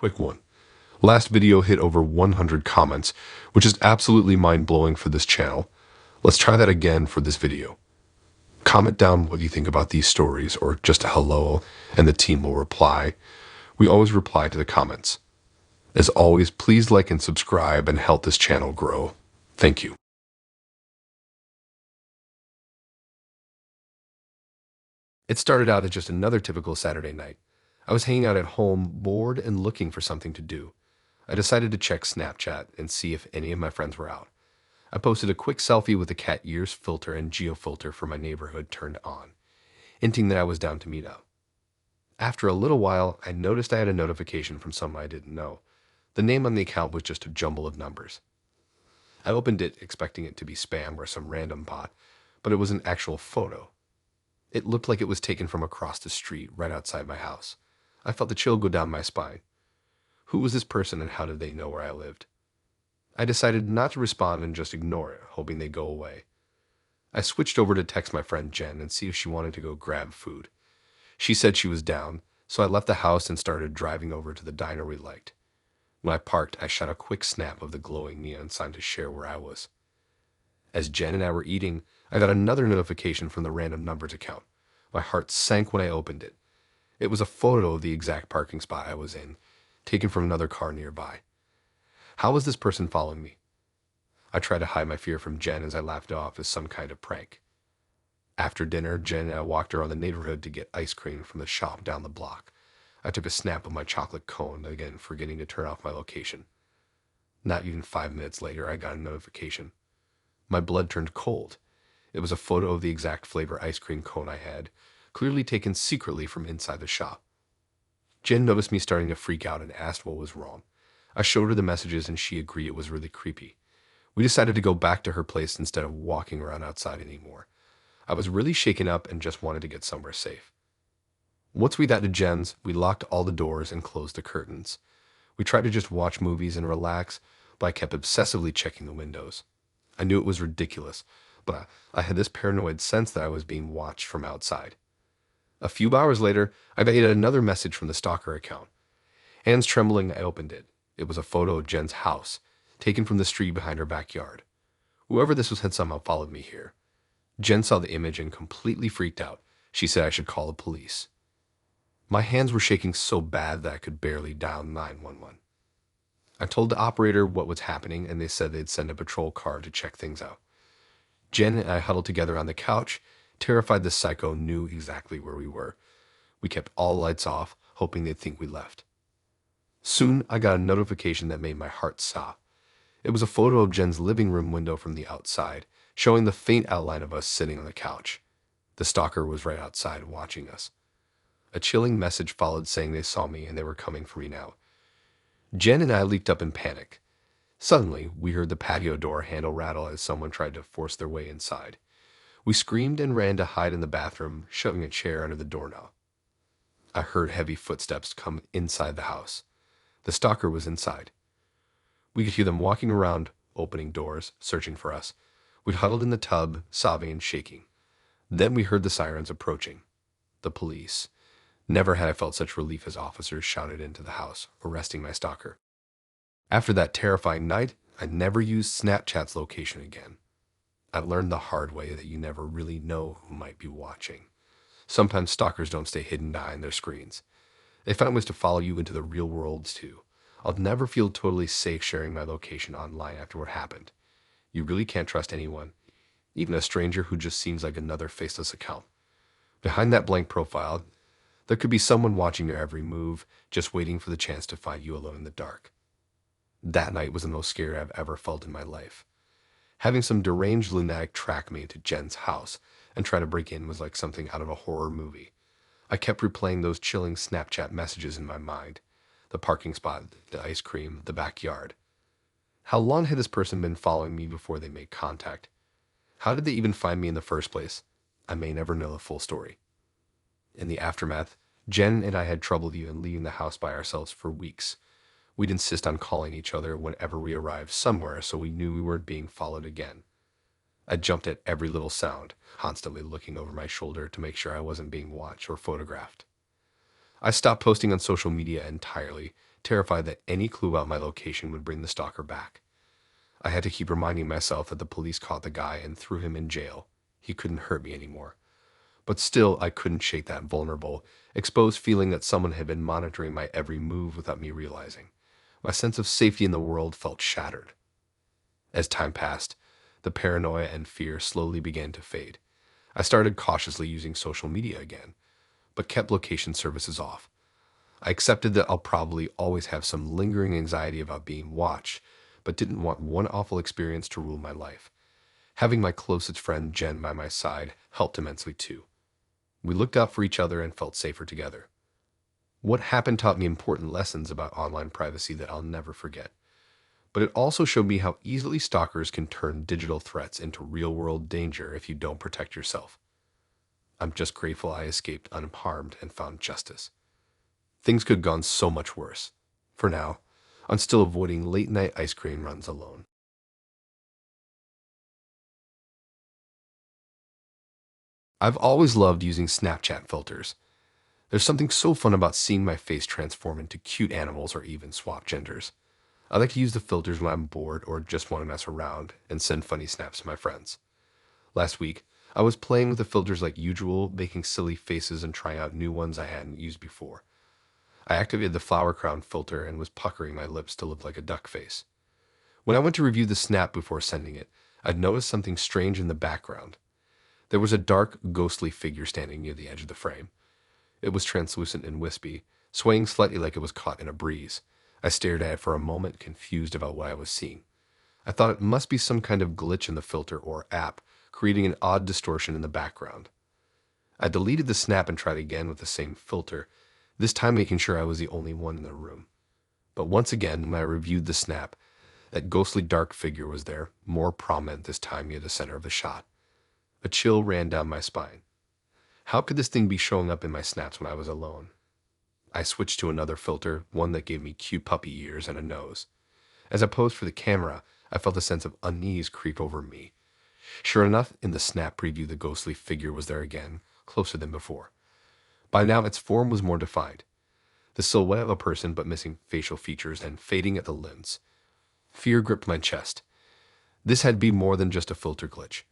Quick one. Last video hit over 100 comments, which is absolutely mind-blowing for this channel. Let's try that again for this video. Comment down what you think about these stories, or just a hello, and the team will reply. We always reply to the comments. As always, please like and subscribe and help this channel grow. Thank you. It started out as just another typical Saturday night. I was hanging out at home, bored and looking for something to do. I decided to check Snapchat and see if any of my friends were out. I posted a quick selfie with the cat ears filter and geofilter for my neighborhood turned on, hinting that I was down to meet up. After a little while, I noticed I had a notification from someone I didn't know. The name on the account was just a jumble of numbers. I opened it expecting it to be spam or some random bot, but it was an actual photo. It looked like it was taken from across the street right outside my house. I felt the chill go down my spine. Who was this person and how did they know where I lived? I decided not to respond and just ignore it, hoping they'd go away. I switched over to text my friend Jen and see if she wanted to go grab food. She said she was down, so I left the house and started driving over to the diner we liked. When I parked, I shot a quick snap of the glowing neon sign to share where I was. As Jen and I were eating, I got another notification from the random numbers account. My heart sank when I opened it. It was a photo of the exact parking spot I was in, taken from another car nearby. How was this person following me? I tried to hide my fear from Jen as I laughed it off as some kind of prank. After dinner, Jen and I walked around the neighborhood to get ice cream from the shop down the block. I took a snap of my chocolate cone, again forgetting to turn off my location. Not even 5 minutes later, I got a notification. My blood turned cold. It was a photo of the exact flavor ice cream cone I had, clearly taken secretly from inside the shop. Jen noticed me starting to freak out and asked what was wrong. I showed her the messages and she agreed it was really creepy. We decided to go back to her place instead of walking around outside anymore. I was really shaken up and just wanted to get somewhere safe. Once we got to Jen's, we locked all the doors and closed the curtains. We tried to just watch movies and relax, but I kept obsessively checking the windows. I knew it was ridiculous, but I had this paranoid sense that I was being watched from outside. A few hours later, I got another message from the Stalker account. Hands trembling, I opened it. It was a photo of Jen's house, taken from the street behind her backyard. Whoever this was had somehow followed me here. Jen saw the image and completely freaked out. She said I should call the police. My hands were shaking so bad that I could barely dial 911. I told the operator what was happening and they said they'd send a patrol car to check things out. Jen and I huddled together on the couch, terrified the psycho knew exactly where we were. We kept all lights off, hoping they'd think we left. Soon, I got a notification that made my heart stop. It was a photo of Jen's living room window from the outside, showing the faint outline of us sitting on the couch. The stalker was right outside watching us. A chilling message followed saying they saw me and they were coming for me now. Jen and I leaped up in panic. Suddenly, we heard the patio door handle rattle as someone tried to force their way inside. We screamed and ran to hide in the bathroom, shoving a chair under the doorknob. I heard heavy footsteps come inside the house. The stalker was inside. We could hear them walking around, opening doors, searching for us. We huddled in the tub, sobbing and shaking. Then we heard the sirens approaching. The police. Never had I felt such relief as officers shouted into the house, arresting my stalker. After that terrifying night, I never used Snapchat's location again. I learned the hard way that you never really know who might be watching. Sometimes stalkers don't stay hidden behind their screens. They find ways to follow you into the real world too. I'll never feel totally safe sharing my location online after what happened. You really can't trust anyone, even a stranger who just seems like another faceless account. Behind that blank profile, there could be someone watching your every move, just waiting for the chance to find you alone in the dark. That night was the most scared I've ever felt in my life. Having some deranged lunatic track me into Jen's house and try to break in was like something out of a horror movie. I kept replaying those chilling Snapchat messages in my mind. The parking spot, the ice cream, the backyard. How long had this person been following me before they made contact? How did they even find me in the first place? I may never know the full story. In the aftermath, Jen and I had trouble even leaving the house by ourselves for weeks. We'd insist on calling each other whenever we arrived somewhere so we knew we weren't being followed again. I jumped at every little sound, constantly looking over my shoulder to make sure I wasn't being watched or photographed. I stopped posting on social media entirely, terrified that any clue about my location would bring the stalker back. I had to keep reminding myself that the police caught the guy and threw him in jail. He couldn't hurt me anymore. But still, I couldn't shake that vulnerable, exposed feeling that someone had been monitoring my every move without me realizing. My sense of safety in the world felt shattered. As time passed, the paranoia and fear slowly began to fade. I started cautiously using social media again, but kept location services off. I accepted that I'll probably always have some lingering anxiety about being watched, but didn't want one awful experience to rule my life. Having my closest friend Jen by my side helped immensely too. We looked out for each other and felt safer together. What happened taught me important lessons about online privacy that I'll never forget. But it also showed me how easily stalkers can turn digital threats into real-world danger if you don't protect yourself. I'm just grateful I escaped unharmed and found justice. Things could have gone so much worse. For now, I'm still avoiding late-night ice cream runs alone. I've always loved using Snapchat filters. There's something so fun about seeing my face transform into cute animals or even swap genders. I like to use the filters when I'm bored or just want to mess around and send funny snaps to my friends. Last week, I was playing with the filters like usual, making silly faces and trying out new ones I hadn't used before. I activated the flower crown filter and was puckering my lips to look like a duck face. When I went to review the snap before sending it, I'd noticed something strange in the background. There was a dark, ghostly figure standing near the edge of the frame. It was translucent and wispy, swaying slightly like it was caught in a breeze. I stared at it for a moment, confused about what I was seeing. I thought it must be some kind of glitch in the filter or app, creating an odd distortion in the background. I deleted the snap and tried again with the same filter, this time making sure I was the only one in the room. But once again, when I reviewed the snap, that ghostly dark figure was there, more prominent this time near the center of the shot. A chill ran down my spine. How could this thing be showing up in my snaps when I was alone? I switched to another filter, one that gave me cute puppy ears and a nose. As I posed for the camera, I felt a sense of unease creep over me. Sure enough, in the snap preview, the ghostly figure was there again, closer than before. By now, its form was more defined. The silhouette of a person but missing facial features and fading at the limbs. Fear gripped my chest. This had to be more than just a filter glitch.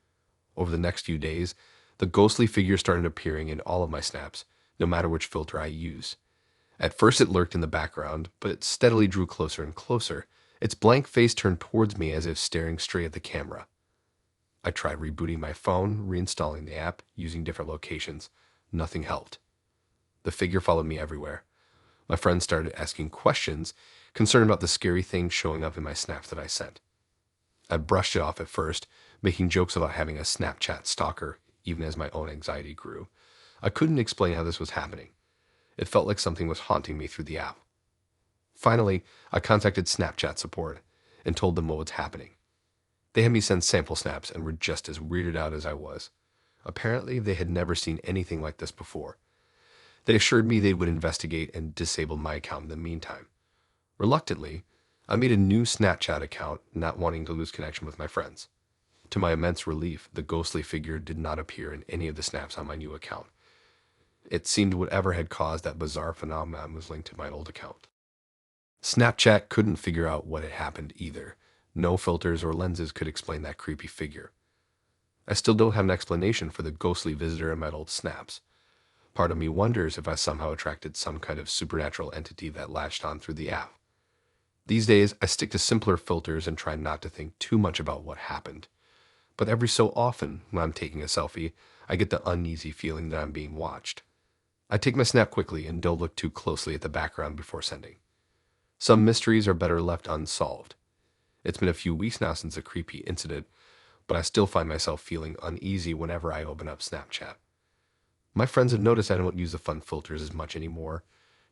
Over the next few days, the ghostly figure started appearing in all of my snaps, no matter which filter I used. At first it lurked in the background, but it steadily drew closer and closer. Its blank face turned towards me as if staring straight at the camera. I tried rebooting my phone, reinstalling the app, using different locations. Nothing helped. The figure followed me everywhere. My friends started asking questions, concerned about the scary things showing up in my snaps that I sent. I brushed it off at first, making jokes about having a Snapchat stalker, even as my own anxiety grew. I couldn't explain how this was happening. It felt like something was haunting me through the app. Finally, I contacted Snapchat support and told them what was happening. They had me send sample snaps and were just as weirded out as I was. Apparently, they had never seen anything like this before. They assured me they would investigate and disable my account in the meantime. Reluctantly, I made a new Snapchat account, not wanting to lose connection with my friends. To my immense relief, the ghostly figure did not appear in any of the snaps on my new account. It seemed whatever had caused that bizarre phenomenon was linked to my old account. Snapchat couldn't figure out what had happened either. No filters or lenses could explain that creepy figure. I still don't have an explanation for the ghostly visitor in my old snaps. Part of me wonders if I somehow attracted some kind of supernatural entity that latched on through the app. These days, I stick to simpler filters and try not to think too much about what happened. But every so often, when I'm taking a selfie, I get the uneasy feeling that I'm being watched. I take my snap quickly and don't look too closely at the background before sending. Some mysteries are better left unsolved. It's been a few weeks now since a creepy incident, but I still find myself feeling uneasy whenever I open up Snapchat. My friends have noticed I don't use the fun filters as much anymore,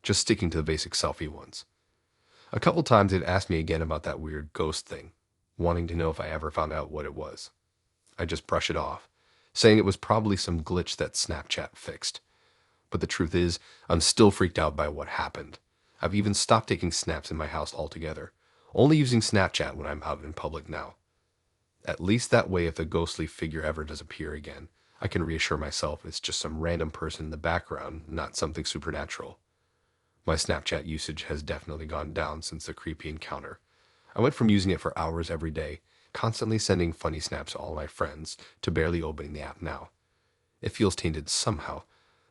just sticking to the basic selfie ones. A couple times they'd asked me again about that weird ghost thing, wanting to know if I ever found out what it was. I just brush it off, saying it was probably some glitch that Snapchat fixed. But the truth is, I'm still freaked out by what happened. I've even stopped taking snaps in my house altogether, only using Snapchat when I'm out in public now. At least that way, if the ghostly figure ever does appear again, I can reassure myself it's just some random person in the background, not something supernatural. My Snapchat usage has definitely gone down since the creepy encounter. I went from using it for hours every day, constantly sending funny snaps to all my friends, to barely opening the app now. It feels tainted somehow.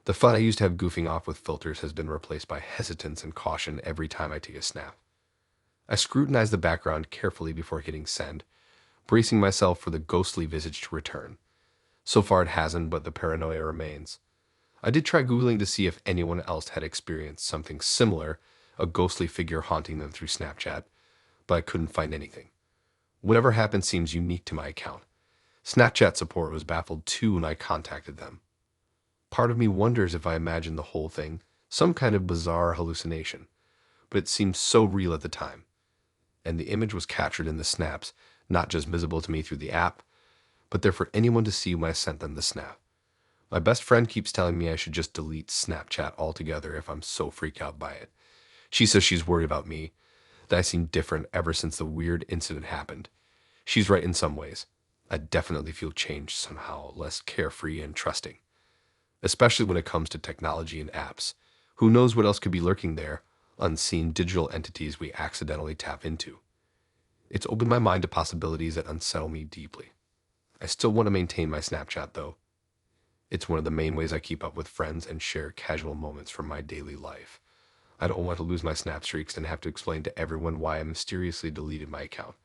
The fun I used to have goofing off with filters has been replaced by hesitance and caution every time I take a snap. I scrutinize the background carefully before hitting send, bracing myself for the ghostly visage to return. So far it hasn't, but the paranoia remains. I did try Googling to see if anyone else had experienced something similar, a ghostly figure haunting them through Snapchat, but I couldn't find anything. Whatever happened seems unique to my account. Snapchat support was baffled too when I contacted them. Part of me wonders if I imagined the whole thing, some kind of bizarre hallucination, but it seemed so real at the time. And the image was captured in the snaps, not just visible to me through the app, but there for anyone to see when I sent them the snap. My best friend keeps telling me I should just delete Snapchat altogether if I'm so freaked out by it. She says she's worried about me, that I seem different ever since the weird incident happened. She's right in some ways. I definitely feel changed somehow, less carefree and trusting. Especially when it comes to technology and apps. Who knows what else could be lurking there, unseen digital entities we accidentally tap into. It's opened my mind to possibilities that unsettle me deeply. I still want to maintain my Snapchat though. It's one of the main ways I keep up with friends and share casual moments from my daily life. I don't want to lose my snap streaks and have to explain to everyone why I mysteriously deleted my account.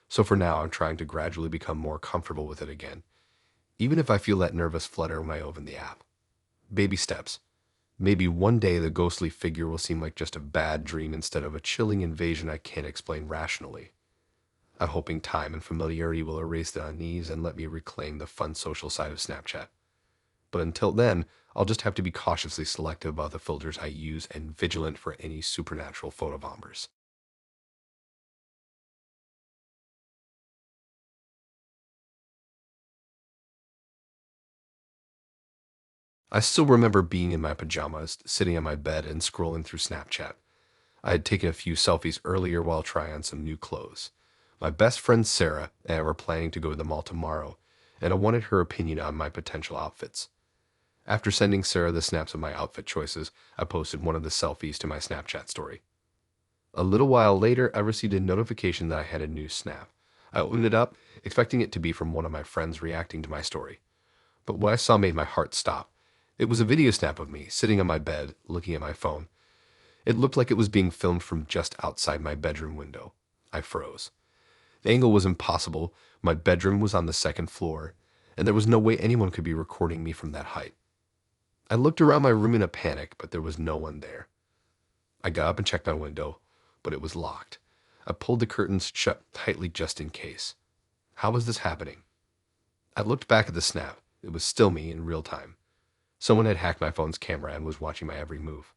So for now, I'm trying to gradually become more comfortable with it again, even if I feel that nervous flutter when I open the app. Baby steps. Maybe one day the ghostly figure will seem like just a bad dream instead of a chilling invasion I can't explain rationally. I'm hoping time and familiarity will erase the unease and let me reclaim the fun social side of Snapchat. But until then, I'll just have to be cautiously selective about the filters I use and vigilant for any supernatural photobombers. I still remember being in my pajamas, sitting on my bed and scrolling through Snapchat. I had taken a few selfies earlier while trying on some new clothes. My best friend Sarah and I were planning to go to the mall tomorrow, and I wanted her opinion on my potential outfits. After sending Sarah the snaps of my outfit choices, I posted one of the selfies to my Snapchat story. A little while later, I received a notification that I had a new snap. I opened it up, expecting it to be from one of my friends reacting to my story. But what I saw made my heart stop. It was a video snap of me, sitting on my bed, looking at my phone. It looked like it was being filmed from just outside my bedroom window. I froze. The angle was impossible. My bedroom was on the second floor, and there was no way anyone could be recording me from that height. I looked around my room in a panic, but there was no one there. I got up and checked my window, but it was locked. I pulled the curtains shut tightly just in case. How was this happening? I looked back at the snap. It was still me in real time. Someone had hacked my phone's camera and was watching my every move.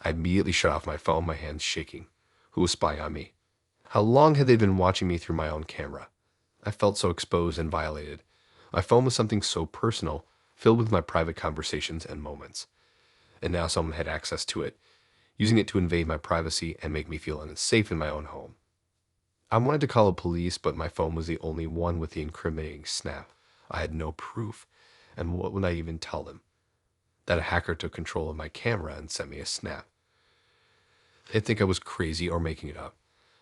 I immediately shut off my phone, my hands shaking. Who was spying on me? How long had they been watching me through my own camera? I felt so exposed and violated. My phone was something so personal, filled with my private conversations and moments. And now someone had access to it, using it to invade my privacy and make me feel unsafe in my own home. I wanted to call the police, but my phone was the only one with the incriminating snap. I had no proof, and what would I even tell them? That a hacker took control of my camera and sent me a snap. They'd think I was crazy or making it up.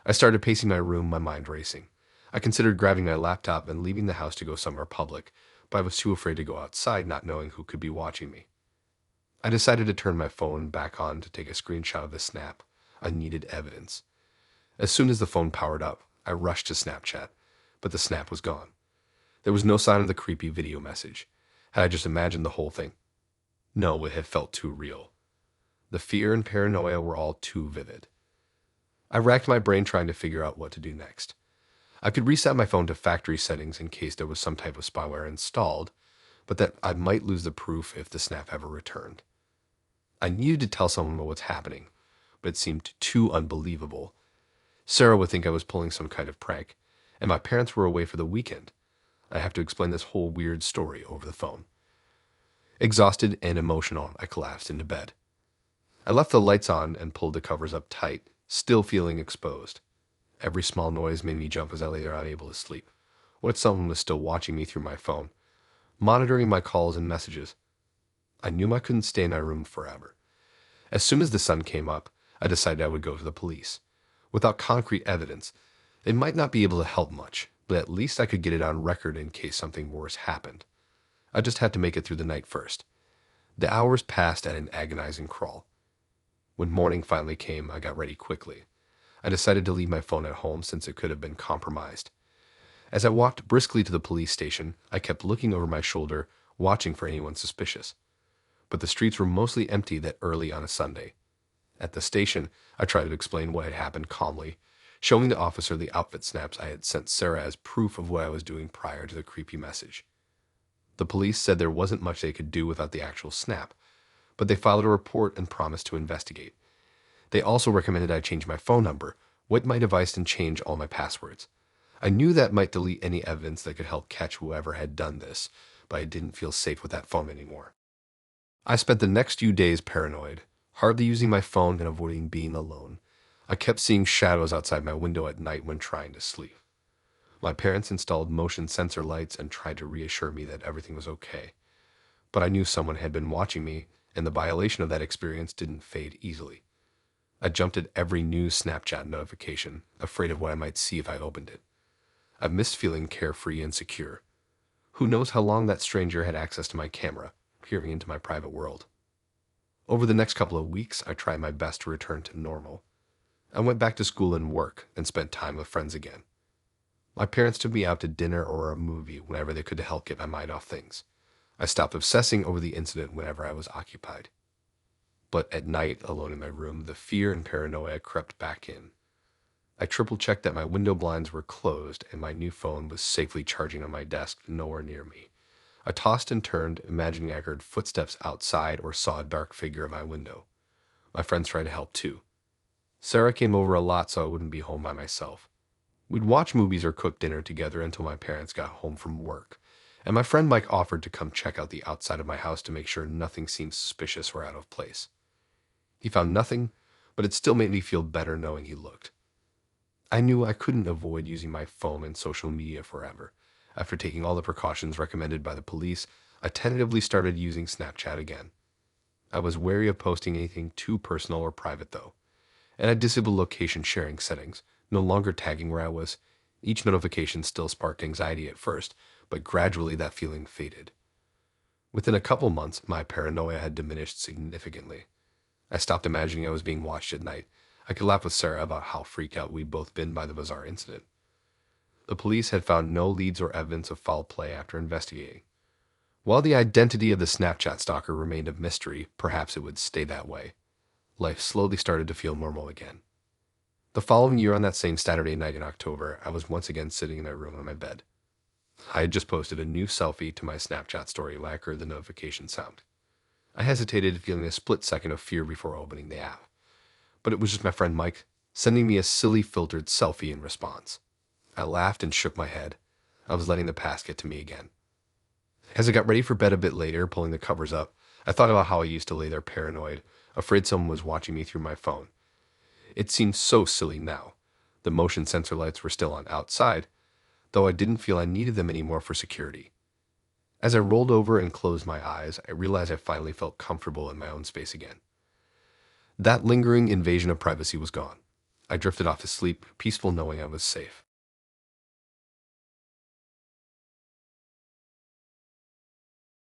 I started pacing my room, my mind racing. I considered grabbing my laptop and leaving the house to go somewhere public, but I was too afraid to go outside, not knowing who could be watching me. I decided to turn my phone back on to take a screenshot of the snap. I needed evidence. As soon as the phone powered up, I rushed to Snapchat, but the snap was gone. There was no sign of the creepy video message. Had I just imagined the whole thing? No, it had felt too real. The fear and paranoia were all too vivid. I racked my brain trying to figure out what to do next. I could reset my phone to factory settings in case there was some type of spyware installed, but that I might lose the proof if the snap ever returned. I needed to tell someone what's happening, but it seemed too unbelievable. Sarah would think I was pulling some kind of prank, and my parents were away for the weekend. I have to explain this whole weird story over the phone. Exhausted and emotional, I collapsed into bed. I left the lights on and pulled the covers up tight, still feeling exposed. Every small noise made me jump as I lay there unable to sleep. What if someone was still watching me through my phone, monitoring my calls and messages? I knew I couldn't stay in my room forever. As soon as the sun came up, I decided I would go to the police. Without concrete evidence, they might not be able to help much, but at least I could get it on record in case something worse happened. I just had to make it through the night first. The hours passed at an agonizing crawl. When morning finally came, I got ready quickly. I decided to leave my phone at home since it could have been compromised. As I walked briskly to the police station, I kept looking over my shoulder, watching for anyone suspicious. But the streets were mostly empty that early on a Sunday. At the station, I tried to explain what had happened calmly, showing the officer the outfit snaps I had sent Sarah as proof of what I was doing prior to the creepy message. The police said there wasn't much they could do without the actual snap, but they filed a report and promised to investigate. They also recommended I change my phone number, wipe my device, and change all my passwords. I knew that might delete any evidence that could help catch whoever had done this, but I didn't feel safe with that phone anymore. I spent the next few days paranoid, hardly using my phone and avoiding being alone. I kept seeing shadows outside my window at night when trying to sleep. My parents installed motion sensor lights and tried to reassure me that everything was okay. But I knew someone had been watching me, and the violation of that experience didn't fade easily. I jumped at every new Snapchat notification, afraid of what I might see if I opened it. I missed feeling carefree and secure. Who knows how long that stranger had access to my camera, peering into my private world. Over the next couple of weeks, I tried my best to return to normal. I went back to school and work and spent time with friends again. My parents took me out to dinner or a movie whenever they could to help get my mind off things. I stopped obsessing over the incident whenever I was occupied. But at night, alone in my room, the fear and paranoia crept back in. I triple-checked that my window blinds were closed and my new phone was safely charging on my desk nowhere near me. I tossed and turned, imagining I heard footsteps outside or saw a dark figure at my window. My friends tried to help too. Sarah came over a lot so I wouldn't be home by myself. We'd watch movies or cook dinner together until my parents got home from work, and my friend Mike offered to come check out the outside of my house to make sure nothing seemed suspicious or out of place. He found nothing, but it still made me feel better knowing he looked. I knew I couldn't avoid using my phone and social media forever. After taking all the precautions recommended by the police, I tentatively started using Snapchat again. I was wary of posting anything too personal or private though, and I disabled location sharing settings, no longer tagging where I was. Each notification still sparked anxiety at first, but gradually that feeling faded. Within a couple months, my paranoia had diminished significantly. I stopped imagining I was being watched at night. I could laugh with Sarah about how freaked out we'd both been by the bizarre incident. The police had found no leads or evidence of foul play after investigating. While the identity of the Snapchat stalker remained a mystery, perhaps it would stay that way. Life slowly started to feel normal again. The following year on that same Saturday night in October, I was once again sitting in my room on my bed. I had just posted a new selfie to my Snapchat story when I heard the notification sound. I hesitated, feeling a split second of fear before opening the app. But it was just my friend Mike sending me a silly filtered selfie in response. I laughed and shook my head. I was letting the past get to me again. As I got ready for bed a bit later, pulling the covers up, I thought about how I used to lay there paranoid, afraid someone was watching me through my phone. It seemed so silly now. The motion sensor lights were still on outside, though I didn't feel I needed them anymore for security. As I rolled over and closed my eyes, I realized I finally felt comfortable in my own space again. That lingering invasion of privacy was gone. I drifted off to sleep, peaceful knowing I was safe.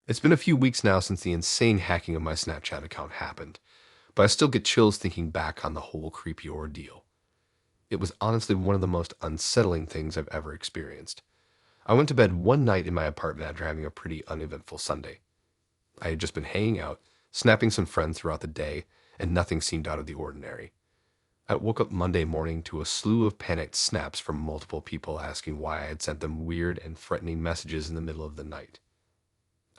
It's been a few weeks now since the insane hacking of my Snapchat account happened, but I still get chills thinking back on the whole creepy ordeal. It was honestly one of the most unsettling things I've ever experienced. I went to bed one night in my apartment after having a pretty uneventful Sunday. I had just been hanging out, snapping some friends throughout the day, and nothing seemed out of the ordinary. I woke up Monday morning to a slew of panicked snaps from multiple people asking why I had sent them weird and threatening messages in the middle of the night.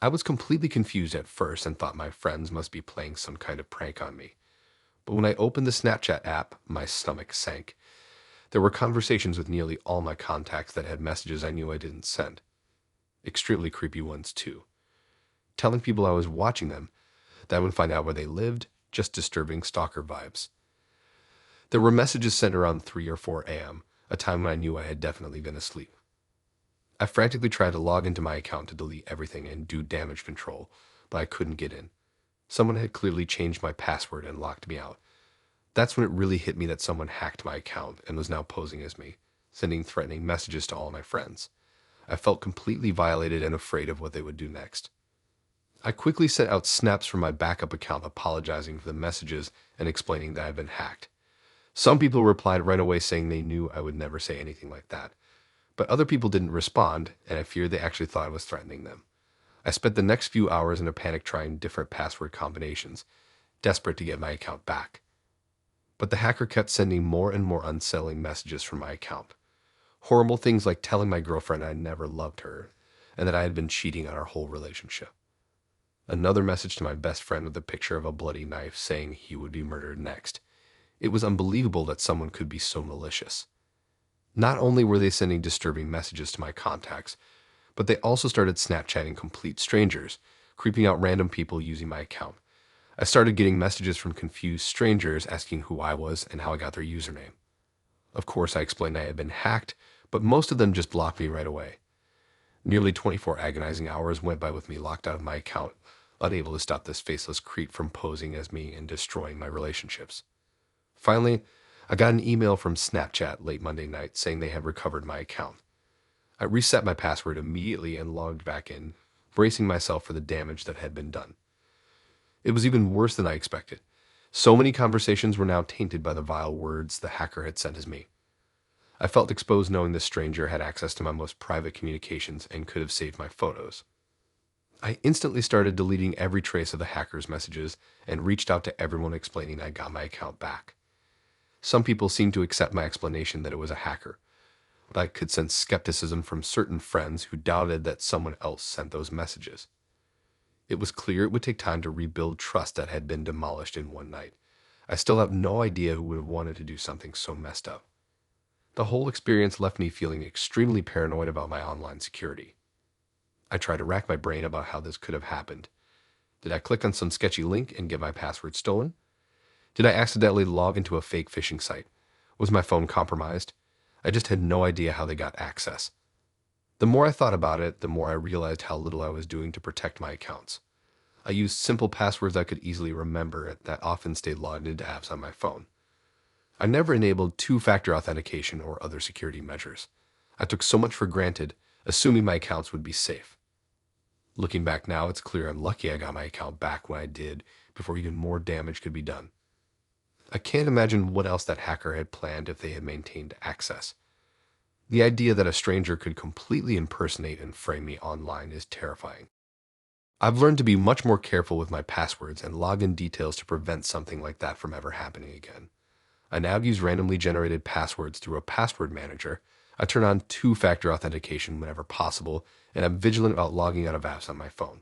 I was completely confused at first and thought my friends must be playing some kind of prank on me. But when I opened the Snapchat app, my stomach sank. There were conversations with nearly all my contacts that had messages I knew I didn't send. Extremely creepy ones, too. Telling people I was watching them, that I would find out where they lived, just disturbing stalker vibes. There were messages sent around 3 or 4 a.m., a time when I knew I had definitely been asleep. I frantically tried to log into my account to delete everything and do damage control, but I couldn't get in. Someone had clearly changed my password and locked me out. That's when it really hit me that someone hacked my account and was now posing as me, sending threatening messages to all my friends. I felt completely violated and afraid of what they would do next. I quickly sent out snaps from my backup account apologizing for the messages and explaining that I had been hacked. Some people replied right away saying they knew I would never say anything like that. But other people didn't respond, and I feared they actually thought I was threatening them. I spent the next few hours in a panic trying different password combinations, desperate to get my account back. But the hacker kept sending more and more unsettling messages from my account. Horrible things like telling my girlfriend I never loved her and that I had been cheating on our whole relationship. Another message to my best friend with a picture of a bloody knife saying he would be murdered next. It was unbelievable that someone could be so malicious. Not only were they sending disturbing messages to my contacts, but they also started Snapchatting complete strangers, creeping out random people using my account. I started getting messages from confused strangers asking who I was and how I got their username. Of course, I explained I had been hacked, but most of them just blocked me right away. Nearly 24 agonizing hours went by with me locked out of my account, unable to stop this faceless creep from posing as me and destroying my relationships. Finally, I got an email from Snapchat late Monday night saying they had recovered my account. I reset my password immediately and logged back in, bracing myself for the damage that had been done. It was even worse than I expected. So many conversations were now tainted by the vile words the hacker had sent as me. I felt exposed knowing this stranger had access to my most private communications and could have saved my photos. I instantly started deleting every trace of the hacker's messages and reached out to everyone explaining I got my account back. Some people seemed to accept my explanation that it was a hacker, but I could sense skepticism from certain friends who doubted that someone else sent those messages. It was clear it would take time to rebuild trust that had been demolished in one night. I still have no idea who would have wanted to do something so messed up. The whole experience left me feeling extremely paranoid about my online security. I tried to rack my brain about how this could have happened. Did I click on some sketchy link and get my password stolen? Did I accidentally log into a fake phishing site? Was my phone compromised? I just had no idea how they got access. The more I thought about it, the more I realized how little I was doing to protect my accounts. I used simple passwords I could easily remember that often stayed logged into apps on my phone. I never enabled two-factor authentication or other security measures. I took so much for granted, assuming my accounts would be safe. Looking back now, it's clear I'm lucky I got my account back when I did, before even more damage could be done. I can't imagine what else that hacker had planned if they had maintained access. The idea that a stranger could completely impersonate and frame me online is terrifying. I've learned to be much more careful with my passwords and login details to prevent something like that from ever happening again. I now use randomly generated passwords through a password manager. I turn on two-factor authentication whenever possible, and I'm vigilant about logging out of apps on my phone.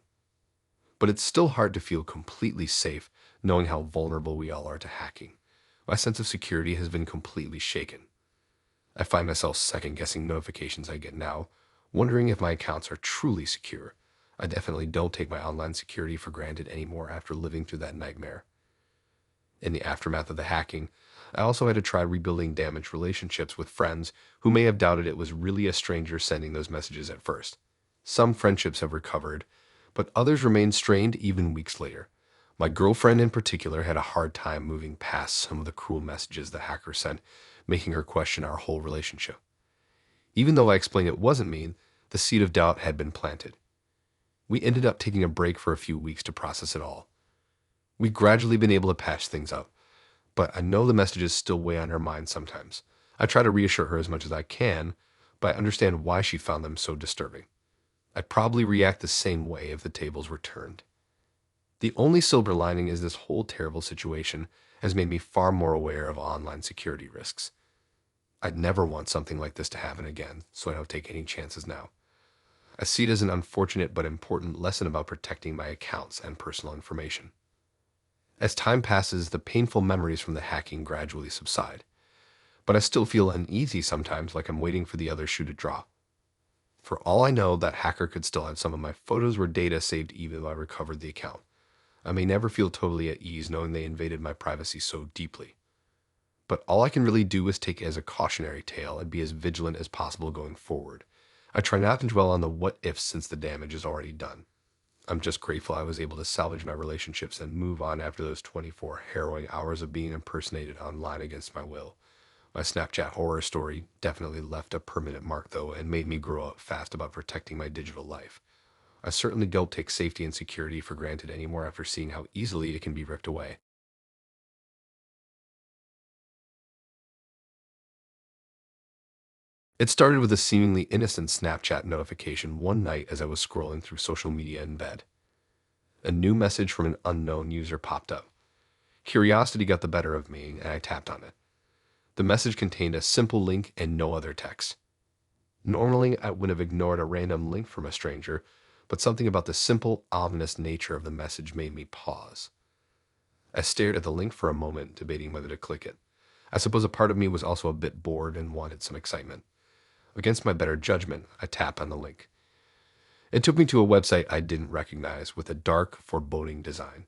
But it's still hard to feel completely safe knowing how vulnerable we all are to hacking. My sense of security has been completely shaken. I find myself second-guessing notifications I get now, wondering if my accounts are truly secure. I definitely don't take my online security for granted anymore after living through that nightmare. In the aftermath of the hacking, I also had to try rebuilding damaged relationships with friends who may have doubted it was really a stranger sending those messages at first. Some friendships have recovered, but others remain strained even weeks later. My girlfriend in particular had a hard time moving past some of the cruel messages the hacker sent, making her question our whole relationship. Even though I explained it wasn't me, the seed of doubt had been planted. We ended up taking a break for a few weeks to process it all. We've gradually been able to patch things up, but I know the messages still weigh on her mind sometimes. I try to reassure her as much as I can, but I understand why she found them so disturbing. I'd probably react the same way if the tables were turned. The only silver lining is this whole terrible situation has made me far more aware of online security risks. I'd never want something like this to happen again, so I don't take any chances now. I see it as an unfortunate but important lesson about protecting my accounts and personal information. As time passes, the painful memories from the hacking gradually subside, but I still feel uneasy sometimes, like I'm waiting for the other shoe to drop. For all I know, that hacker could still have some of my photos or data saved even if I recovered the account. I may never feel totally at ease knowing they invaded my privacy so deeply. But all I can really do is take it as a cautionary tale and be as vigilant as possible going forward. I try not to dwell on the what-ifs since the damage is already done. I'm just grateful I was able to salvage my relationships and move on after those 24 harrowing hours of being impersonated online against my will. My Snapchat horror story definitely left a permanent mark, though, and made me grow up fast about protecting my digital life. I certainly don't take safety and security for granted anymore after seeing how easily it can be ripped away. It started with a seemingly innocent Snapchat notification one night as I was scrolling through social media in bed. A new message from an unknown user popped up. Curiosity got the better of me, and I tapped on it. The message contained a simple link and no other text. Normally, I would have ignored a random link from a stranger, but something about the simple, ominous nature of the message made me pause. I stared at the link for a moment, debating whether to click it. I suppose a part of me was also a bit bored and wanted some excitement. Against my better judgment, I tapped on the link. It took me to a website I didn't recognize with a dark, foreboding design.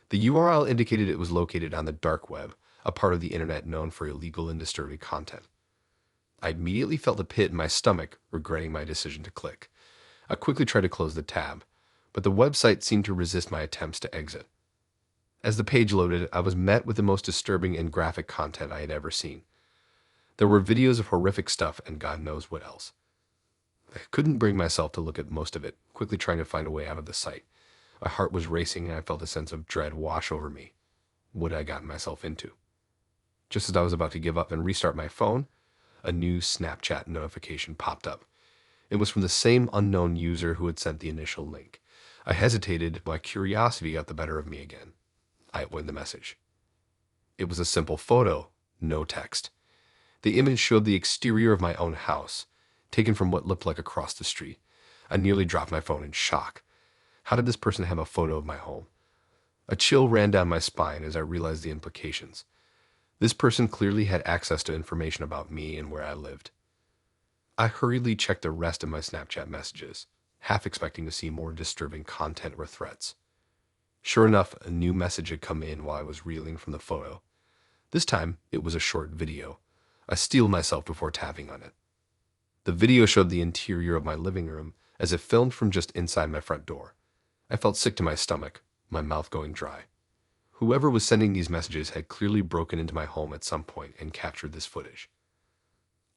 The URL indicated it was located on the dark web, a part of the internet known for illegal and disturbing content. I immediately felt a pit in my stomach, regretting my decision to click. I quickly tried to close the tab, but the website seemed to resist my attempts to exit. As the page loaded, I was met with the most disturbing and graphic content I had ever seen. There were videos of horrific stuff and God knows what else. I couldn't bring myself to look at most of it, quickly trying to find a way out of the site. My heart was racing and I felt a sense of dread wash over me. What had I gotten myself into? Just as I was about to give up and restart my phone, a new Snapchat notification popped up. It was from the same unknown user who had sent the initial link. I hesitated, my curiosity got the better of me again. I opened the message. It was a simple photo, no text. The image showed the exterior of my own house, taken from what looked like across the street. I nearly dropped my phone in shock. How did this person have a photo of my home? A chill ran down my spine as I realized the implications. This person clearly had access to information about me and where I lived. I hurriedly checked the rest of my Snapchat messages, half expecting to see more disturbing content or threats. Sure enough, a new message had come in while I was reeling from the photo. This time, it was a short video. I steeled myself before tapping on it. The video showed the interior of my living room as if filmed from just inside my front door. I felt sick to my stomach, my mouth going dry. Whoever was sending these messages had clearly broken into my home at some point and captured this footage.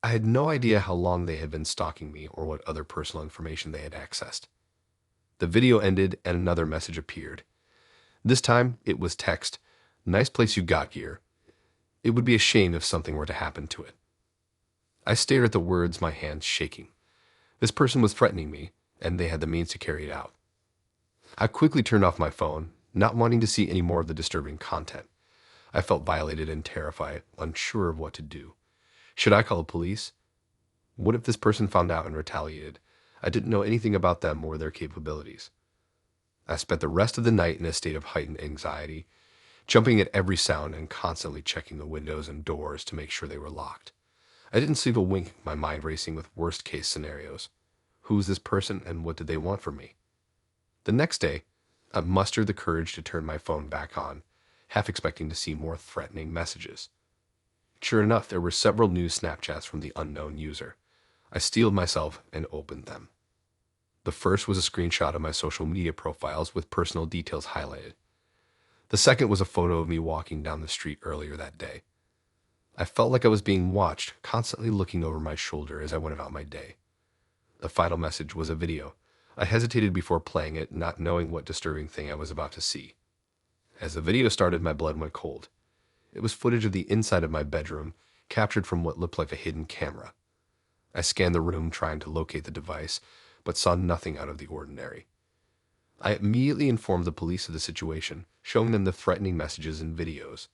I had no idea how long they had been stalking me or what other personal information they had accessed. The video ended and another message appeared. This time, it was text. Nice place you got here. It would be a shame if something were to happen to it. I stared at the words, my hands shaking. This person was threatening me, and they had the means to carry it out. I quickly turned off my phone, not wanting to see any more of the disturbing content. I felt violated and terrified, unsure of what to do. Should I call the police? What if this person found out and retaliated? I didn't know anything about them or their capabilities. I spent the rest of the night in a state of heightened anxiety, jumping at every sound and constantly checking the windows and doors to make sure they were locked. I didn't sleep a wink, my mind racing with worst-case scenarios. Who was this person and what did they want from me? The next day, I mustered the courage to turn my phone back on, half expecting to see more threatening messages. Sure enough, there were several new Snapchats from the unknown user. I steeled myself and opened them. The first was a screenshot of my social media profiles with personal details highlighted. The second was a photo of me walking down the street earlier that day. I felt like I was being watched, constantly looking over my shoulder as I went about my day. The final message was a video. I hesitated before playing it, not knowing what disturbing thing I was about to see. As the video started, my blood went cold. It was footage of the inside of my bedroom, captured from what looked like a hidden camera. I scanned the room trying to locate the device, but saw nothing out of the ordinary. I immediately informed the police of the situation, showing them the threatening messages and videos.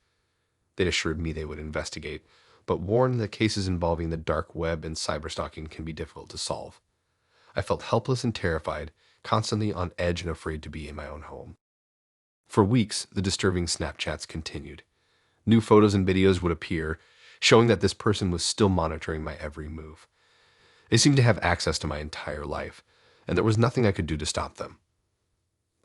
They assured me they would investigate, but warned that cases involving the dark web and cyberstalking can be difficult to solve. I felt helpless and terrified, constantly on edge and afraid to be in my own home. For weeks, the disturbing Snapchats continued. New photos and videos would appear, showing that this person was still monitoring my every move. They seemed to have access to my entire life, and there was nothing I could do to stop them.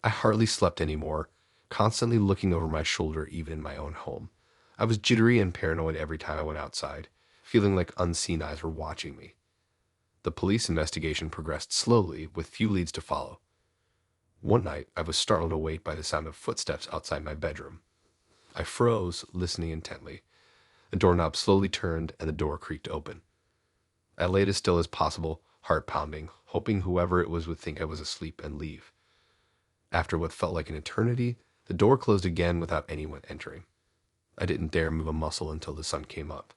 I hardly slept anymore, constantly looking over my shoulder even in my own home. I was jittery and paranoid every time I went outside, feeling like unseen eyes were watching me. The police investigation progressed slowly, with few leads to follow. One night, I was startled awake by the sound of footsteps outside my bedroom. I froze, listening intently. The doorknob slowly turned and the door creaked open. I laid as still as possible, heart pounding, hoping whoever it was would think I was asleep and leave. After what felt like an eternity, the door closed again without anyone entering. I didn't dare move a muscle until the sun came up.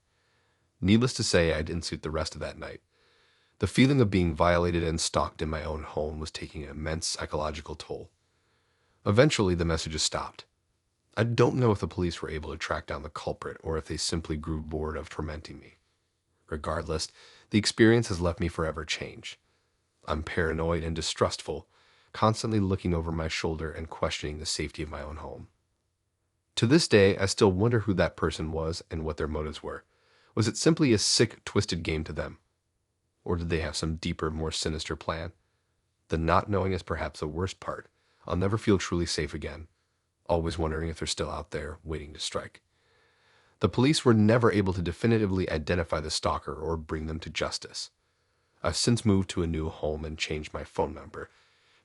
Needless to say, I didn't sleep the rest of that night. The feeling of being violated and stalked in my own home was taking an immense psychological toll. Eventually, the messages stopped. I don't know if the police were able to track down the culprit or if they simply grew bored of tormenting me. Regardless, the experience has left me forever changed. I'm paranoid and distrustful, constantly looking over my shoulder and questioning the safety of my own home. To this day, I still wonder who that person was and what their motives were. Was it simply a sick, twisted game to them? Or did they have some deeper, more sinister plan? The not knowing is perhaps the worst part. I'll never feel truly safe again, always wondering if they're still out there waiting to strike. The police were never able to definitively identify the stalker or bring them to justice. I've since moved to a new home and changed my phone number,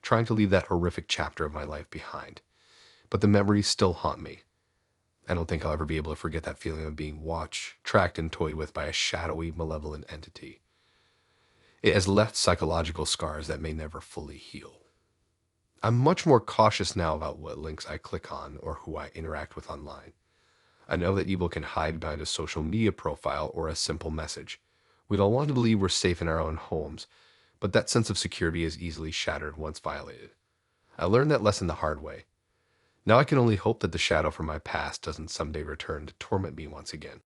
trying to leave that horrific chapter of my life behind. But the memories still haunt me. I don't think I'll ever be able to forget that feeling of being watched, tracked, and toyed with by a shadowy, malevolent entity. It has left psychological scars that may never fully heal. I'm much more cautious now about what links I click on or who I interact with online. I know that evil can hide behind a social media profile or a simple message. We'd all want to believe we're safe in our own homes, but that sense of security is easily shattered once violated. I learned that lesson the hard way. Now I can only hope that the shadow from my past doesn't someday return to torment me once again.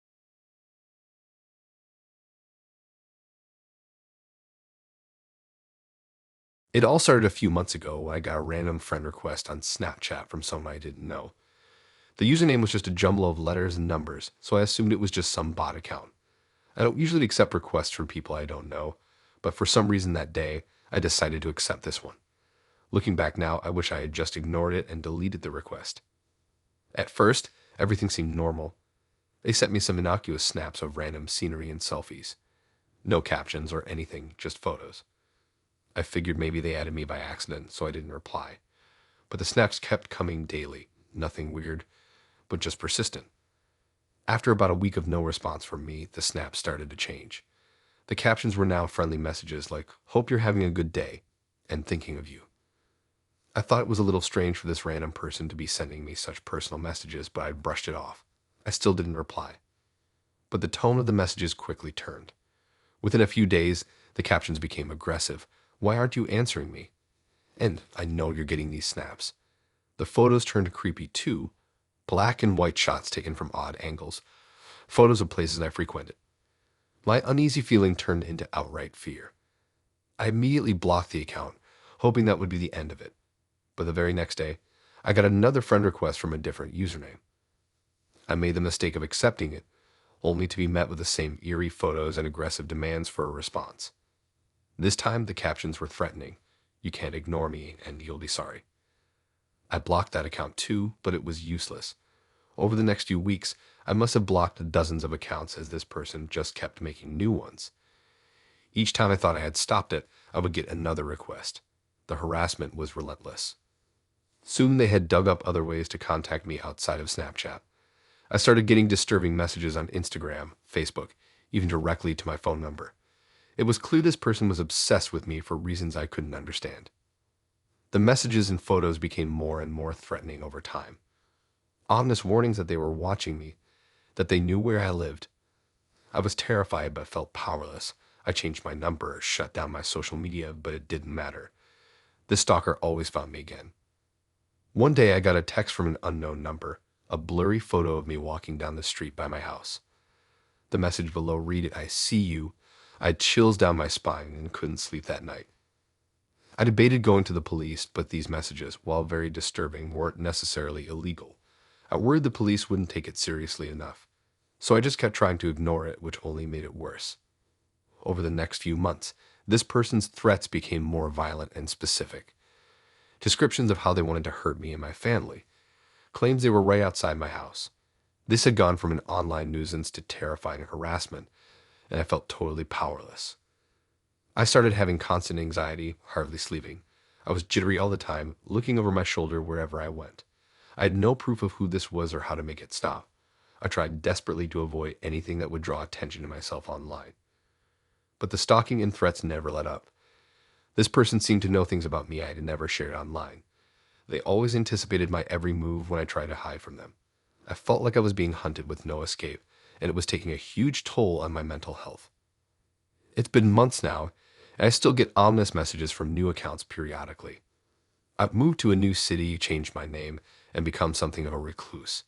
It all started a few months ago when I got a random friend request on Snapchat from someone I didn't know. The username was just a jumble of letters and numbers, so I assumed it was just some bot account. I don't usually accept requests from people I don't know, but for some reason that day, I decided to accept this one. Looking back now, I wish I had just ignored it and deleted the request. At first, everything seemed normal. They sent me some innocuous snaps of random scenery and selfies. No captions or anything, just photos. I figured maybe they added me by accident, so I didn't reply. But the snaps kept coming daily. Nothing weird, but just persistent. After about a week of no response from me, the snaps started to change. The captions were now friendly messages like, "Hope you're having a good day," and "thinking of you." I thought it was a little strange for this random person to be sending me such personal messages, but I brushed it off. I still didn't reply. But the tone of the messages quickly turned. Within a few days, the captions became aggressive. "Why aren't you answering me?" And "I know you're getting these snaps." The photos turned creepy too. Black and white shots taken from odd angles. Photos of places I frequented. My uneasy feeling turned into outright fear. I immediately blocked the account, hoping that would be the end of it. But the very next day, I got another friend request from a different username. I made the mistake of accepting it, only to be met with the same eerie photos and aggressive demands for a response. This time, the captions were threatening. "You can't ignore me, and you'll be sorry." I blocked that account too, but it was useless. Over the next few weeks, I must have blocked dozens of accounts as this person just kept making new ones. Each time I thought I had stopped it, I would get another request. The harassment was relentless. Soon they had dug up other ways to contact me outside of Snapchat. I started getting disturbing messages on Instagram, Facebook, even directly to my phone number. It was clear this person was obsessed with me for reasons I couldn't understand. The messages and photos became more and more threatening over time. Ominous warnings that they were watching me, that they knew where I lived. I was terrified but felt powerless. I changed my number, shut down my social media, but it didn't matter. This stalker always found me again. One day I got a text from an unknown number, a blurry photo of me walking down the street by my house. The message below read, "I see you." I had chills down my spine and couldn't sleep that night. I debated going to the police, but these messages, while very disturbing, weren't necessarily illegal. I worried the police wouldn't take it seriously enough. So I just kept trying to ignore it, which only made it worse. Over the next few months, this person's threats became more violent and specific. Descriptions of how they wanted to hurt me and my family. Claims they were right outside my house. This had gone from an online nuisance to terrifying harassment, and I felt totally powerless. I started having constant anxiety, hardly sleeping. I was jittery all the time, looking over my shoulder wherever I went. I had no proof of who this was or how to make it stop. I tried desperately to avoid anything that would draw attention to myself online. But the stalking and threats never let up. This person seemed to know things about me I had never shared online. They always anticipated my every move when I tried to hide from them. I felt like I was being hunted with no escape, and it was taking a huge toll on my mental health. It's been months now, and I still get ominous messages from new accounts periodically. I've moved to a new city, changed my name, and become something of a recluse.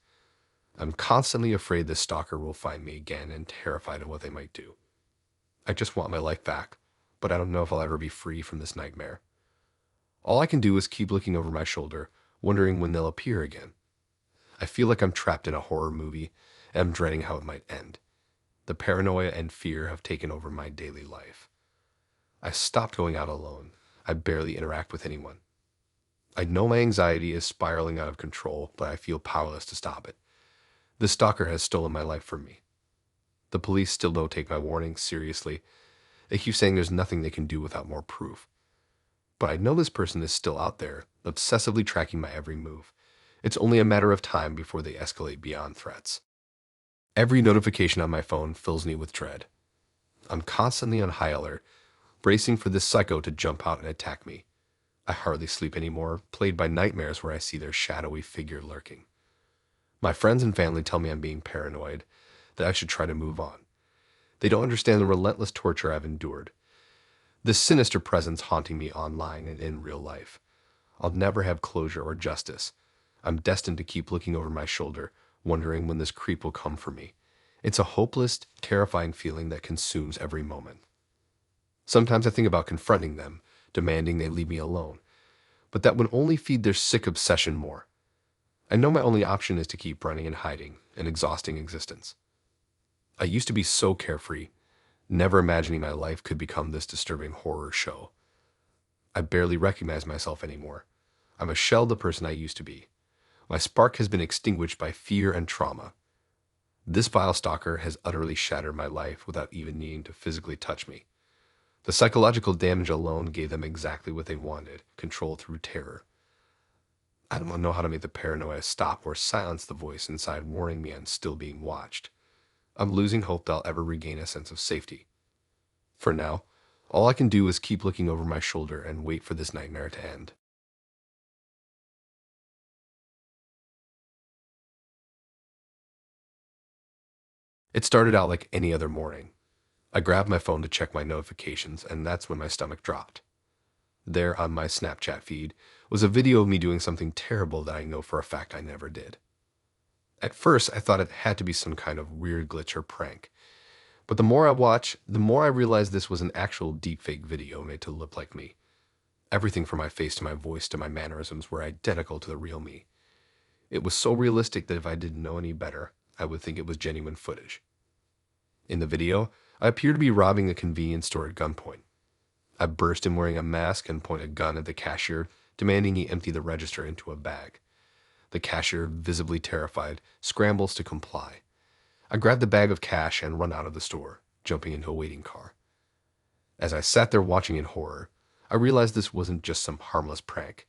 I'm constantly afraid this stalker will find me again and terrified of what they might do. I just want my life back, but I don't know if I'll ever be free from this nightmare. All I can do is keep looking over my shoulder, wondering when they'll appear again. I feel like I'm trapped in a horror movie, and I'm dreading how it might end. The paranoia and fear have taken over my daily life. I stopped going out alone. I barely interact with anyone. I know my anxiety is spiraling out of control, but I feel powerless to stop it. This stalker has stolen my life from me. The police still don't take my warnings seriously. They keep saying there's nothing they can do without more proof. But I know this person is still out there, obsessively tracking my every move. It's only a matter of time before they escalate beyond threats. Every notification on my phone fills me with dread. I'm constantly on high alert, bracing for this psycho to jump out and attack me. I hardly sleep anymore, plagued by nightmares where I see their shadowy figure lurking. My friends and family tell me I'm being paranoid, that I should try to move on. They don't understand the relentless torture I've endured. This sinister presence haunting me online and in real life. I'll never have closure or justice. I'm destined to keep looking over my shoulder, wondering when this creep will come for me. It's a hopeless, terrifying feeling that consumes every moment. Sometimes I think about confronting them, demanding they leave me alone, but that would only feed their sick obsession more. I know my only option is to keep running and hiding, an exhausting existence. I used to be so carefree, never imagining my life could become this disturbing horror show. I barely recognize myself anymore. I'm a shell of the person I used to be. My spark has been extinguished by fear and trauma. This vile stalker has utterly shattered my life without even needing to physically touch me. The psychological damage alone gave them exactly what they wanted, control through terror. I don't know how to make the paranoia stop or silence the voice inside warning me I'm still being watched. I'm losing hope that I'll ever regain a sense of safety. For now, all I can do is keep looking over my shoulder and wait for this nightmare to end. It started out like any other morning. I grabbed my phone to check my notifications, and that's when my stomach dropped. There on my Snapchat feed was a video of me doing something terrible that I know for a fact I never did. At first, I thought it had to be some kind of weird glitch or prank. But the more I watched, the more I realized this was an actual deepfake video made to look like me. Everything from my face to my voice to my mannerisms were identical to the real me. It was so realistic that if I didn't know any better, I would think it was genuine footage. In the video, I appear to be robbing a convenience store at gunpoint. I burst in wearing a mask and point a gun at the cashier, demanding he empty the register into a bag. The cashier, visibly terrified, scrambles to comply. I grab the bag of cash and run out of the store, jumping into a waiting car. As I sat there watching in horror, I realized this wasn't just some harmless prank.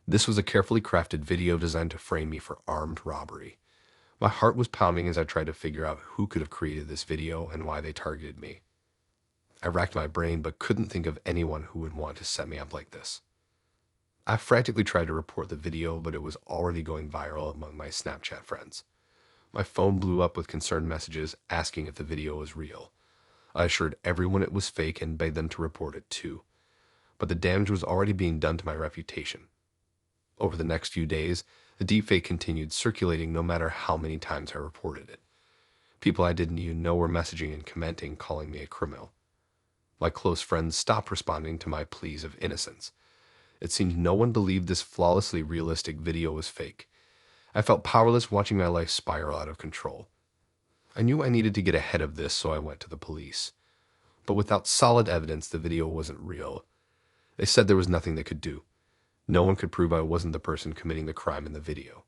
This was a carefully crafted video designed to frame me for armed robbery. My heart was pounding as I tried to figure out who could have created this video and why they targeted me. I racked my brain but couldn't think of anyone who would want to set me up like this. I frantically tried to report the video, but it was already going viral among my Snapchat friends. My phone blew up with concerned messages asking if the video was real. I assured everyone it was fake and begged them to report it too. But the damage was already being done to my reputation. Over the next few days, the deepfake continued circulating no matter how many times I reported it. People I didn't even know were messaging and commenting, calling me a criminal. My close friends stopped responding to my pleas of innocence. It seemed no one believed this flawlessly realistic video was fake. I felt powerless watching my life spiral out of control. I knew I needed to get ahead of this, so I went to the police. But without solid evidence, the video wasn't real. They said there was nothing they could do. No one could prove I wasn't the person committing the crime in the video.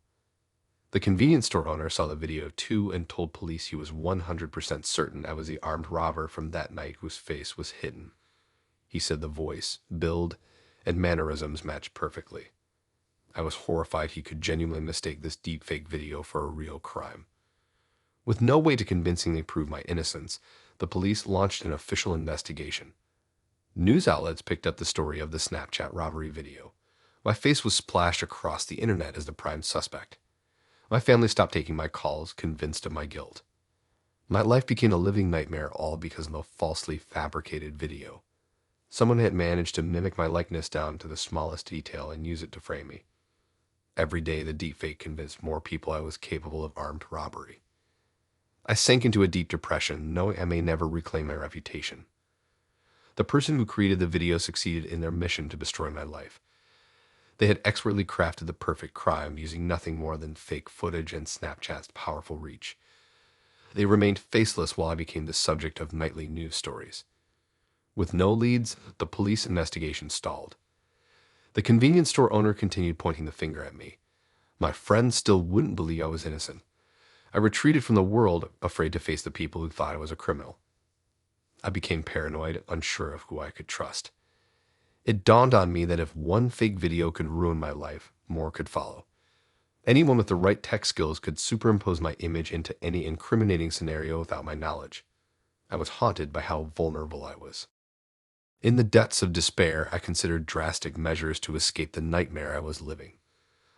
The convenience store owner saw the video too and told police he was 100% certain I was the armed robber from that night whose face was hidden. He said the voice, build, and mannerisms matched perfectly. I was horrified he could genuinely mistake this deepfake video for a real crime. With no way to convincingly prove my innocence, the police launched an official investigation. News outlets picked up the story of the Snapchat robbery video. My face was splashed across the internet as the prime suspect. My family stopped taking my calls, convinced of my guilt. My life became a living nightmare, all because of a falsely fabricated video. Someone had managed to mimic my likeness down to the smallest detail and use it to frame me. Every day, the deepfake convinced more people I was capable of armed robbery. I sank into a deep depression, knowing I may never reclaim my reputation. The person who created the video succeeded in their mission to destroy my life. They had expertly crafted the perfect crime, using nothing more than fake footage and Snapchat's powerful reach. They remained faceless while I became the subject of nightly news stories. With no leads, the police investigation stalled. The convenience store owner continued pointing the finger at me. My friends still wouldn't believe I was innocent. I retreated from the world, afraid to face the people who thought I was a criminal. I became paranoid, unsure of who I could trust. It dawned on me that if one fake video could ruin my life, more could follow. Anyone with the right tech skills could superimpose my image into any incriminating scenario without my knowledge. I was haunted by how vulnerable I was. In the depths of despair, I considered drastic measures to escape the nightmare I was living.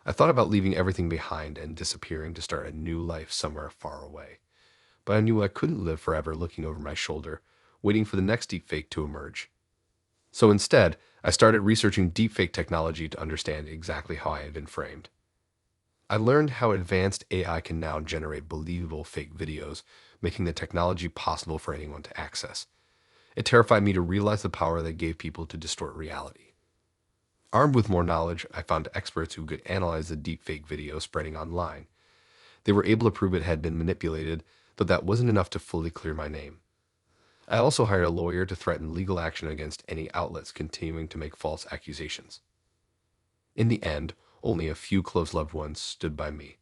I thought about leaving everything behind and disappearing to start a new life somewhere far away. But I knew I couldn't live forever looking over my shoulder, waiting for the next deepfake to emerge. So instead, I started researching deepfake technology to understand exactly how I had been framed. I learned how advanced AI can now generate believable fake videos, making the technology possible for anyone to access. It terrified me to realize the power they gave people to distort reality. Armed with more knowledge, I found experts who could analyze the deepfake video spreading online. They were able to prove it had been manipulated, but that wasn't enough to fully clear my name. I also hired a lawyer to threaten legal action against any outlets continuing to make false accusations. In the end, only a few close loved ones stood by me.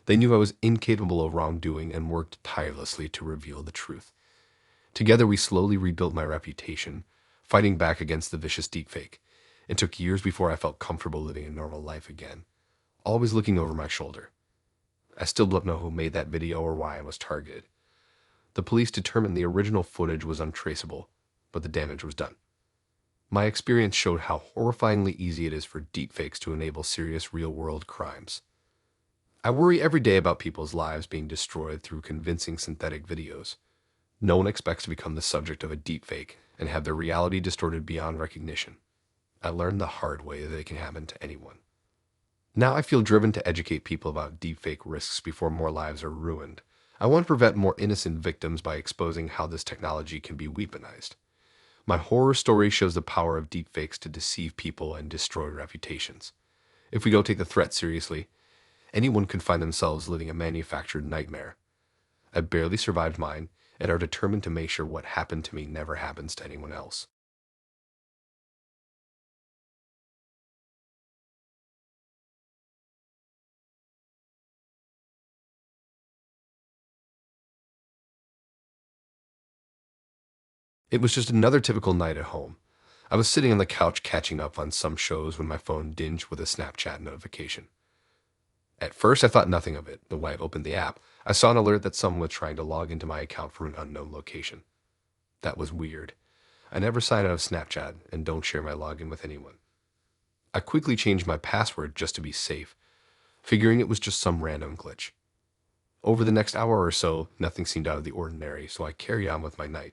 They knew I was incapable of wrongdoing and worked tirelessly to reveal the truth. Together, we slowly rebuilt my reputation, fighting back against the vicious deepfake. It took years before I felt comfortable living a normal life again, always looking over my shoulder. I still don't know who made that video or why I was targeted. The police determined the original footage was untraceable, but the damage was done. My experience showed how horrifyingly easy it is for deepfakes to enable serious real-world crimes. I worry every day about people's lives being destroyed through convincing synthetic videos. No one expects to become the subject of a deepfake and have their reality distorted beyond recognition. I learned the hard way that it can happen to anyone. Now I feel driven to educate people about deepfake risks before more lives are ruined. I want to prevent more innocent victims by exposing how this technology can be weaponized. My horror story shows the power of deepfakes to deceive people and destroy reputations. If we don't take the threat seriously, anyone could find themselves living a manufactured nightmare. I barely survived mine and are determined to make sure what happened to me never happens to anyone else. It was just another typical night at home. I was sitting on the couch catching up on some shows when my phone dinged with a Snapchat notification. At first, I thought nothing of it, but when I opened the app, I saw an alert that someone was trying to log into my account from an unknown location. That was weird. I never sign out of Snapchat and don't share my login with anyone. I quickly changed my password just to be safe, figuring it was just some random glitch. Over the next hour or so, nothing seemed out of the ordinary, so I carried on with my night.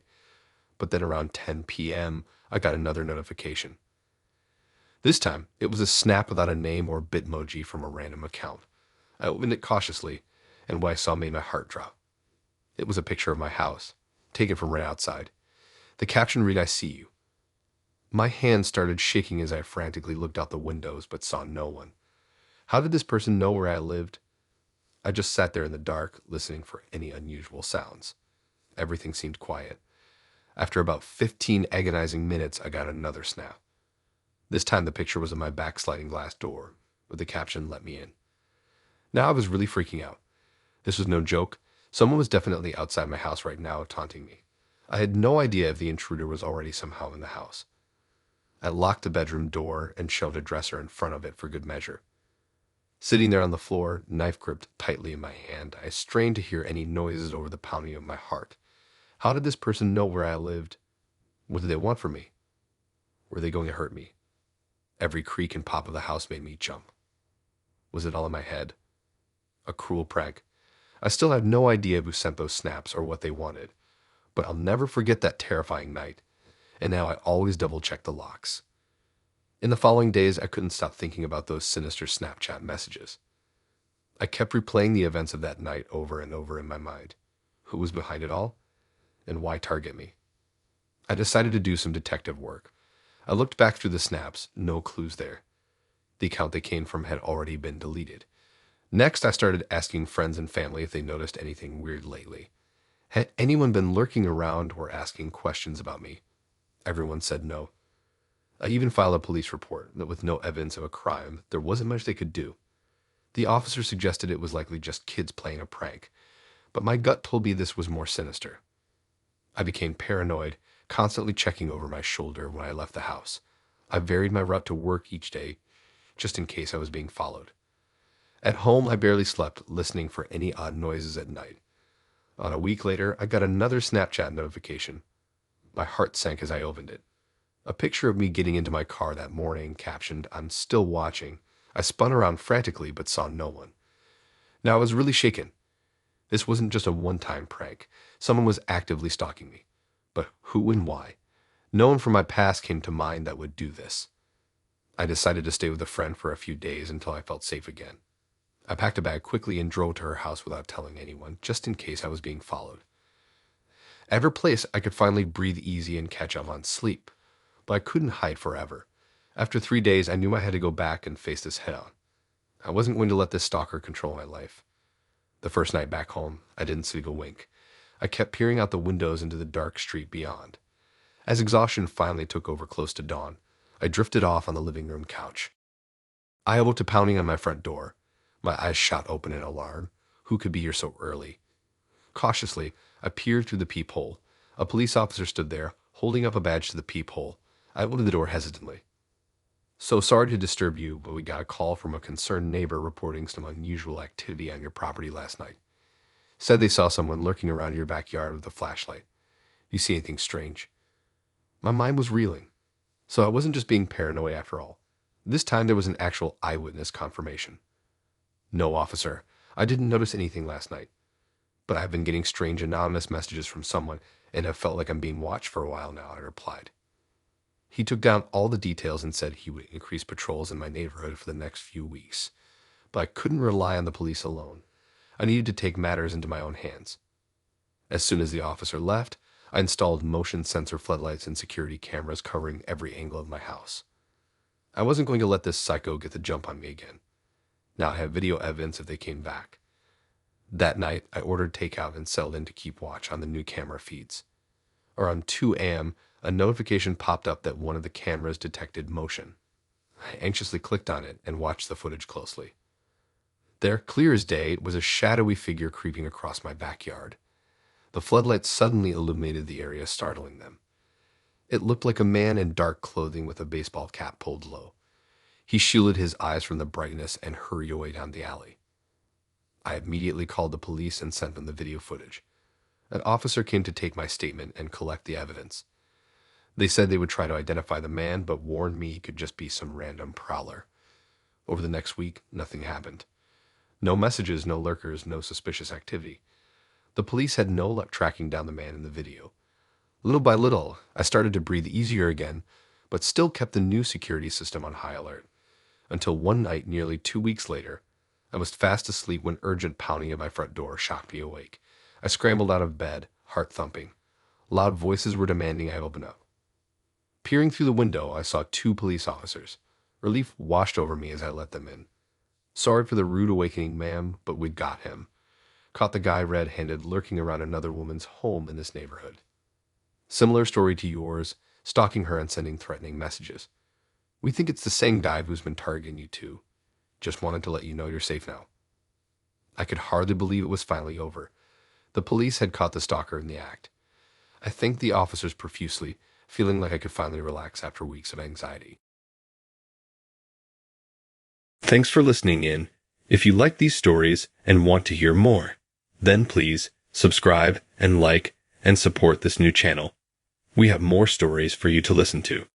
But then around 10 p.m., I got another notification. This time, it was a snap without a name or bitmoji from a random account. I opened it cautiously, and what I saw made my heart drop. It was a picture of my house, taken from right outside. The caption read, "I see you." My hand started shaking as I frantically looked out the windows but saw no one. How did this person know where I lived? I just sat there in the dark, listening for any unusual sounds. Everything seemed quiet. After about 15 agonizing minutes, I got another snap. This time the picture was of my back sliding glass door, with the caption, "Let me in." Now I was really freaking out. This was no joke. Someone was definitely outside my house right now, taunting me. I had no idea if the intruder was already somehow in the house. I locked the bedroom door and shoved a dresser in front of it for good measure. Sitting there on the floor, knife gripped tightly in my hand, I strained to hear any noises over the pounding of my heart. How did this person know where I lived? What did they want from me? Were they going to hurt me? Every creak and pop of the house made me jump. Was it all in my head? A cruel prank. I still have no idea who sent those snaps or what they wanted, but I'll never forget that terrifying night, and now I always double-check the locks. In the following days, I couldn't stop thinking about those sinister Snapchat messages. I kept replaying the events of that night over and over in my mind. Who was behind it all? And why target me? I decided to do some detective work. I looked back through the snaps, no clues there. The account they came from had already been deleted. Next, I started asking friends and family if they noticed anything weird lately. Had anyone been lurking around or asking questions about me? Everyone said no. I even filed a police report that with no evidence of a crime, there wasn't much they could do. The officer suggested it was likely just kids playing a prank, but my gut told me this was more sinister. I became paranoid, constantly checking over my shoulder when I left the house. I varied my route to work each day, just in case I was being followed. At home, I barely slept, listening for any odd noises at night. On a week later, I got another Snapchat notification. My heart sank as I opened it. A picture of me getting into my car that morning, captioned, "I'm still watching." I spun around frantically, but saw no one. Now I was really shaken. This wasn't just a one-time prank. Someone was actively stalking me. But who and why? No one from my past came to mind that would do this. I decided to stay with a friend for a few days until I felt safe again. I packed a bag quickly and drove to her house without telling anyone, just in case I was being followed. At her place, I could finally breathe easy and catch up on sleep, but I couldn't hide forever. After 3 days, I knew I had to go back and face this head on. I wasn't going to let this stalker control my life. The first night back home, I didn't sleep a wink. I kept peering out the windows into the dark street beyond. As exhaustion finally took over close to dawn, I drifted off on the living room couch. I awoke to pounding on my front door. My eyes shot open in alarm. Who could be here so early? Cautiously, I peered through the peephole. A police officer stood there, holding up a badge to the peephole. I opened the door hesitantly. "So sorry to disturb you, but we got a call from a concerned neighbor reporting some unusual activity on your property last night. Said they saw someone lurking around your backyard with a flashlight. You see anything strange?" My mind was reeling. So I wasn't just being paranoid after all. This time there was an actual eyewitness confirmation. "No, officer. I didn't notice anything last night. But I've been getting strange anonymous messages from someone and have felt like I'm being watched for a while now," I replied. He took down all the details and said he would increase patrols in my neighborhood for the next few weeks. But I couldn't rely on the police alone. I needed to take matters into my own hands. As soon as the officer left, I installed motion sensor floodlights and security cameras covering every angle of my house. I wasn't going to let this psycho get the jump on me again. Now I have video evidence if they came back. That night, I ordered takeout and settled in to keep watch on the new camera feeds. Around 2 a.m., a notification popped up that one of the cameras detected motion. I anxiously clicked on it and watched the footage closely. There, clear as day, was a shadowy figure creeping across my backyard. The floodlights suddenly illuminated the area, startling them. It looked like a man in dark clothing with a baseball cap pulled low. He shielded his eyes from the brightness and hurried away down the alley. I immediately called the police and sent them the video footage. An officer came to take my statement and collect the evidence. They said they would try to identify the man, but warned me he could just be some random prowler. Over the next week, nothing happened. No messages, no lurkers, no suspicious activity. The police had no luck tracking down the man in the video. Little by little, I started to breathe easier again, but still kept the new security system on high alert. Until one night, nearly 2 weeks later, I was fast asleep when urgent pounding at my front door shocked me awake. I scrambled out of bed, heart thumping. Loud voices were demanding I open up. Peering through the window, I saw 2 police officers. Relief washed over me as I let them in. "Sorry for the rude awakening, ma'am, but we'd got him. Caught the guy red-handed lurking around another woman's home in this neighborhood. Similar story to yours, stalking her and sending threatening messages. We think it's the same guy who's been targeting you too. Just wanted to let you know you're safe now." I could hardly believe it was finally over. The police had caught the stalker in the act. I thanked the officers profusely, feeling like I could finally relax after weeks of anxiety. Thanks for listening in. If you like these stories and want to hear more, then please subscribe and like and support this new channel. We have more stories for you to listen to.